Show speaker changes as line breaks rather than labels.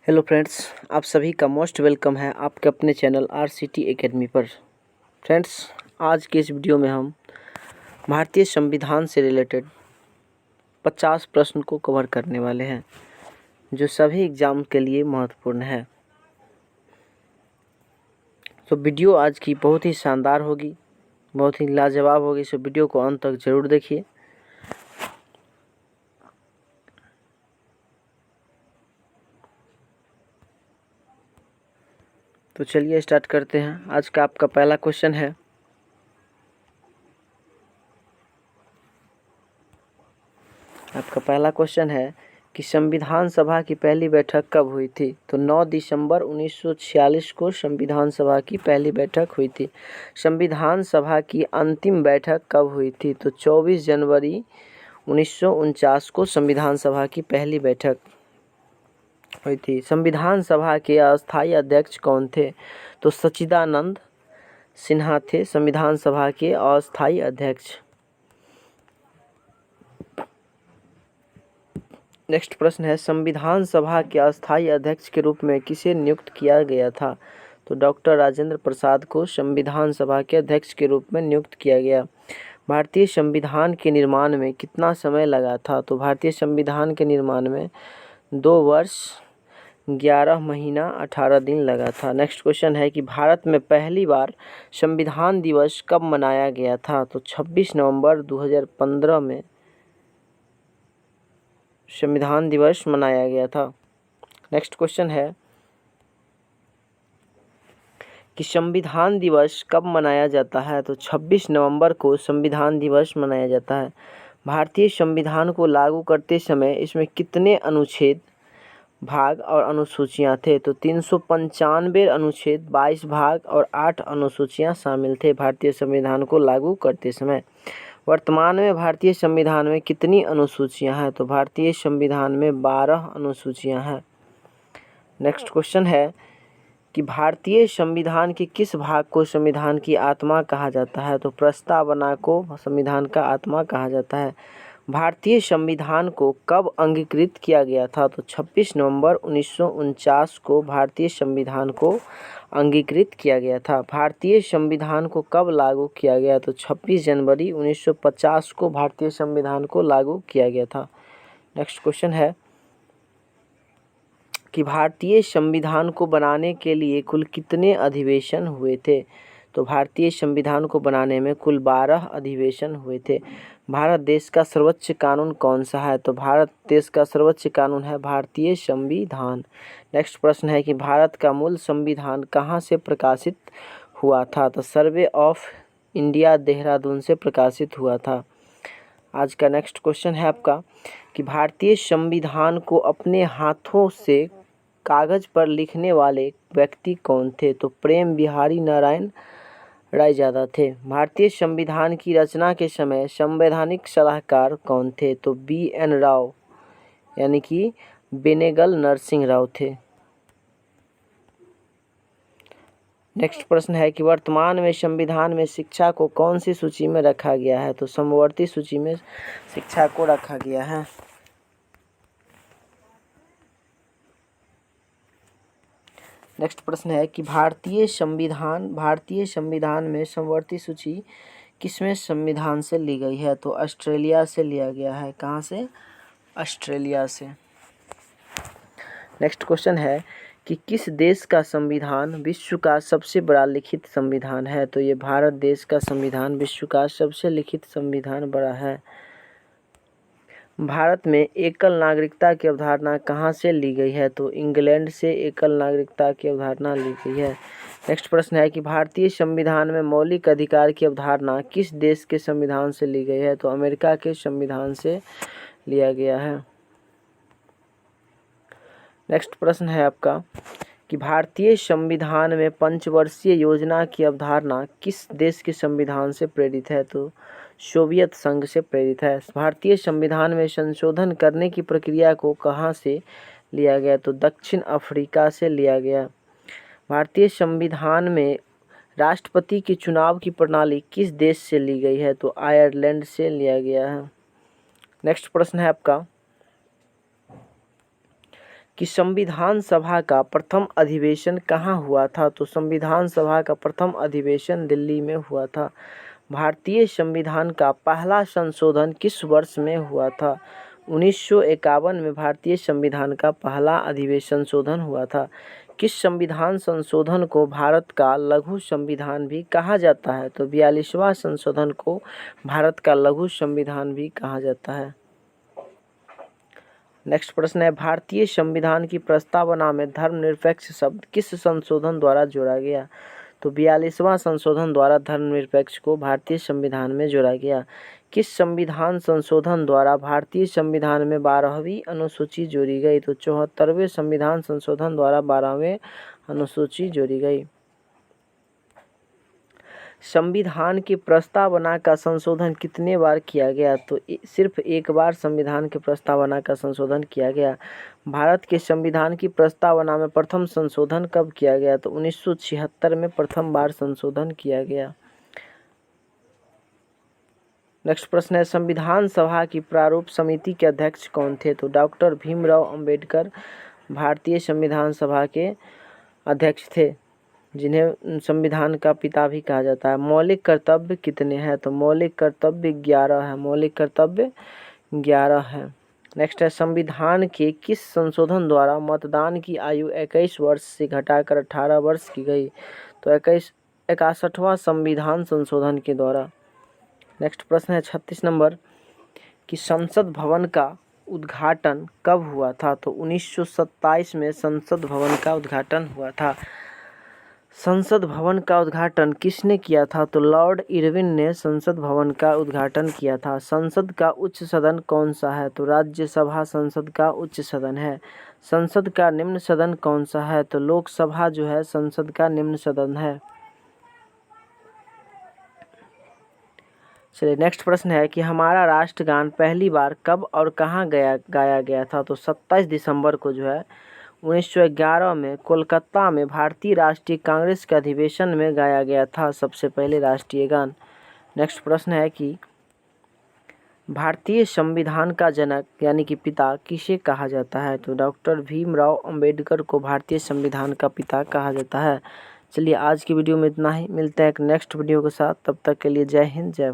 Hello friends, आप सभी का मोस्ट वेलकम है आपके अपने चैनल RCT एकेडमी पर। फ्रेंड्स, आज के इस वीडियो में हम भारतीय संविधान से रिलेटेड 50 प्रश्न को कवर करने वाले हैं जो सभी एग्ज़ाम के लिए महत्वपूर्ण है। तो वीडियो आज की बहुत ही शानदार होगी, बहुत ही लाजवाब होगी। सो वीडियो को अंत तक ज़रूर देखिए। तो चलिए स्टार्ट करते हैं। आज का आपका पहला क्वेश्चन है, कि संविधान सभा की पहली बैठक कब हुई थी? तो 9 दिसंबर 1946 को संविधान सभा की पहली बैठक हुई थी। संविधान सभा की अंतिम बैठक कब हुई थी? तो 24 जनवरी 1949 को संविधान सभा की पहली बैठक हुई थी। संविधान सभा के अस्थायी अध्यक्ष कौन थे? तो सच्चिदानंद सिन्हा थे संविधान सभा के अस्थायी अध्यक्ष। नेक्स्ट प्रश्न है, संविधान सभा के अस्थायी अध्यक्ष के रूप में किसे नियुक्त किया गया था? तो डॉक्टर राजेंद्र प्रसाद को संविधान सभा के अध्यक्ष के रूप में नियुक्त किया गया। भारतीय संविधान के निर्माण में कितना समय लगा था? तो भारतीय संविधान के निर्माण में 2 वर्ष 11 महीना 18 दिन लगा था। नेक्स्ट क्वेश्चन है कि भारत में पहली बार संविधान दिवस कब मनाया गया था? तो 26 नवंबर 2015 में संविधान दिवस मनाया गया था। नेक्स्ट क्वेश्चन है कि संविधान दिवस कब मनाया जाता है? तो 26 नवंबर को संविधान दिवस मनाया जाता है। भारतीय संविधान को लागू करते समय इसमें कितने अनुच्छेद, भाग और अनुसूचियां थे? तो 395 अनुच्छेद, 22 भाग और 8 अनुसूचियां शामिल थे भारतीय संविधान को लागू करते समय। वर्तमान में भारतीय संविधान में कितनी अनुसूचियां हैं? तो भारतीय संविधान में 12 अनुसूचियां हैं। नेक्स्ट क्वेश्चन है कि भारतीय संविधान के किस भाग को संविधान की आत्मा कहा जाता है? तो प्रस्तावना को संविधान का आत्मा कहा जाता है। भारतीय संविधान को कब अंगीकृत किया गया था? तो 26 नवंबर 1949 को भारतीय संविधान को अंगीकृत किया गया था। भारतीय संविधान को कब लागू किया गया? तो 26 जनवरी 1950 को भारतीय संविधान को लागू किया गया था। नेक्स्ट क्वेश्चन है कि भारतीय संविधान को बनाने के लिए कुल कितने अधिवेशन हुए थे? तो भारतीय संविधान को बनाने में कुल 12 अधिवेशन हुए थे। भारत देश का सर्वोच्च कानून कौन सा है? तो भारत देश का सर्वोच्च कानून है भारतीय संविधान। नेक्स्ट प्रश्न है कि भारत का मूल संविधान कहाँ से प्रकाशित हुआ था? तो सर्वे ऑफ इंडिया देहरादून से प्रकाशित हुआ था। आज का नेक्स्ट क्वेश्चन है आपका कि भारतीय संविधान को अपने हाथों से कागज पर लिखने वाले व्यक्ति कौन थे? तो प्रेम बिहारी नारायण रायजादा थे। भारतीय संविधान की रचना के समय संवैधानिक सलाहकार कौन थे? तो BN राव यानी कि बेनेगल नरसिंह राव थे। नेक्स्ट प्रश्न है कि वर्तमान में संविधान में शिक्षा को कौन सी सूची में रखा गया है? तो समवर्ती सूची में शिक्षा को रखा गया है। नेक्स्ट प्रश्न है कि भारतीय संविधान में समवर्ती सूची किसमें संविधान से ली गई है? तो ऑस्ट्रेलिया से लिया गया है। कहाँ से? ऑस्ट्रेलिया से। नेक्स्ट क्वेश्चन है कि किस देश का संविधान विश्व का सबसे बड़ा लिखित संविधान है? तो ये भारत देश का संविधान विश्व का सबसे लिखित संविधान बड़ा है। भारत में एकल नागरिकता की अवधारणा कहाँ से ली गई है? तो इंग्लैंड से एकल नागरिकता की अवधारणा ली गई है। नेक्स्ट प्रश्न है कि भारतीय संविधान में मौलिक अधिकार की अवधारणा किस देश के संविधान से ली गई है? तो अमेरिका के संविधान से लिया गया है। नेक्स्ट प्रश्न है आपका कि भारतीय संविधान में पंचवर्षीय योजना की अवधारणा किस देश के संविधान से प्रेरित है? तो सोवियत संघ से प्रेरित है। भारतीय संविधान में संशोधन करने की प्रक्रिया को कहाँ से लिया गया? तो दक्षिण अफ्रीका से लिया गया। भारतीय संविधान में राष्ट्रपति के चुनाव की प्रणाली किस देश से ली गई है? तो आयरलैंड से लिया गया है। नेक्स्ट प्रश्न है आपका कि संविधान सभा का प्रथम अधिवेशन कहाँ हुआ था? तो संविधान सभा का प्रथम अधिवेशन दिल्ली में हुआ था। भारतीय संविधान का पहला संशोधन किस वर्ष में हुआ था? 1951 में भारतीय संविधान का पहला अधिवेशन संशोधन हुआ था। किस संविधान संशोधन को भारत का लघु संविधान भी कहा जाता है? तो 42वां संशोधन को भारत का लघु संविधान भी कहा जाता है। नेक्स्ट प्रश्न है, भारतीय संविधान की प्रस्तावना में धर्मनिरपेक्ष शब्द किस संशोधन द्वारा जोड़ा गया? तो 42वां संशोधन द्वारा धर्मनिरपेक्ष को भारतीय संविधान में जोड़ा गया। किस संविधान संशोधन द्वारा भारतीय संविधान में 12वीं अनुसूची जोड़ी गई? तो 74वें संविधान संशोधन द्वारा 12वें अनुसूची जोड़ी गई। संविधान की प्रस्तावना का संशोधन कितने बार किया गया? तो सिर्फ एक बार संविधान की प्रस्तावना का संशोधन किया गया। भारत के संविधान की प्रस्तावना में प्रथम संशोधन कब किया गया? तो 1976 में प्रथम बार संशोधन किया गया। नेक्स्ट प्रश्न है, संविधान सभा की प्रारूप समिति के अध्यक्ष कौन थे? तो डॉक्टर भीमराव अंबेडकर भारतीय संविधान सभा के अध्यक्ष थे, जिन्हें संविधान का पिता भी कहा जाता है। मौलिक कर्तव्य कितने हैं? तो मौलिक कर्तव्य 11 है। मौलिक कर्तव्य 11 है। नेक्स्ट है, संविधान के किस संशोधन द्वारा मतदान की आयु 21 वर्ष से घटाकर 18 वर्ष की गई? तो 61वां संविधान संशोधन के द्वारा। नेक्स्ट प्रश्न है 36 नंबर, कि संसद भवन का उद्घाटन कब हुआ था? तो 1927 में संसद भवन का उद्घाटन हुआ था। संसद भवन का उद्घाटन किसने किया था? तो लॉर्ड इरविन ने संसद भवन का उद्घाटन किया था। संसद का उच्च सदन कौन सा है? तो राज्यसभा संसद का उच्च सदन है। संसद का निम्न सदन कौन सा है? तो लोकसभा जो है संसद का निम्न सदन है। चलिए नेक्स्ट प्रश्न है कि हमारा राष्ट्रगान पहली बार कब और कहाँ गाया गया था? तो 27 दिसंबर को जो है 1911 में कोलकाता में भारतीय राष्ट्रीय कांग्रेस के अधिवेशन में गाया गया था सबसे पहले राष्ट्रीय गान। नेक्स्ट प्रश्न है कि भारतीय संविधान का जनक यानी कि पिता किसे कहा जाता है? तो डॉक्टर भीमराव अंबेडकर को भारतीय संविधान का पिता कहा जाता है। चलिए आज की वीडियो में इतना ही, मिलते हैं एक नेक्स्ट वीडियो के साथ, तब तक के लिए जय हिंद जय भारत।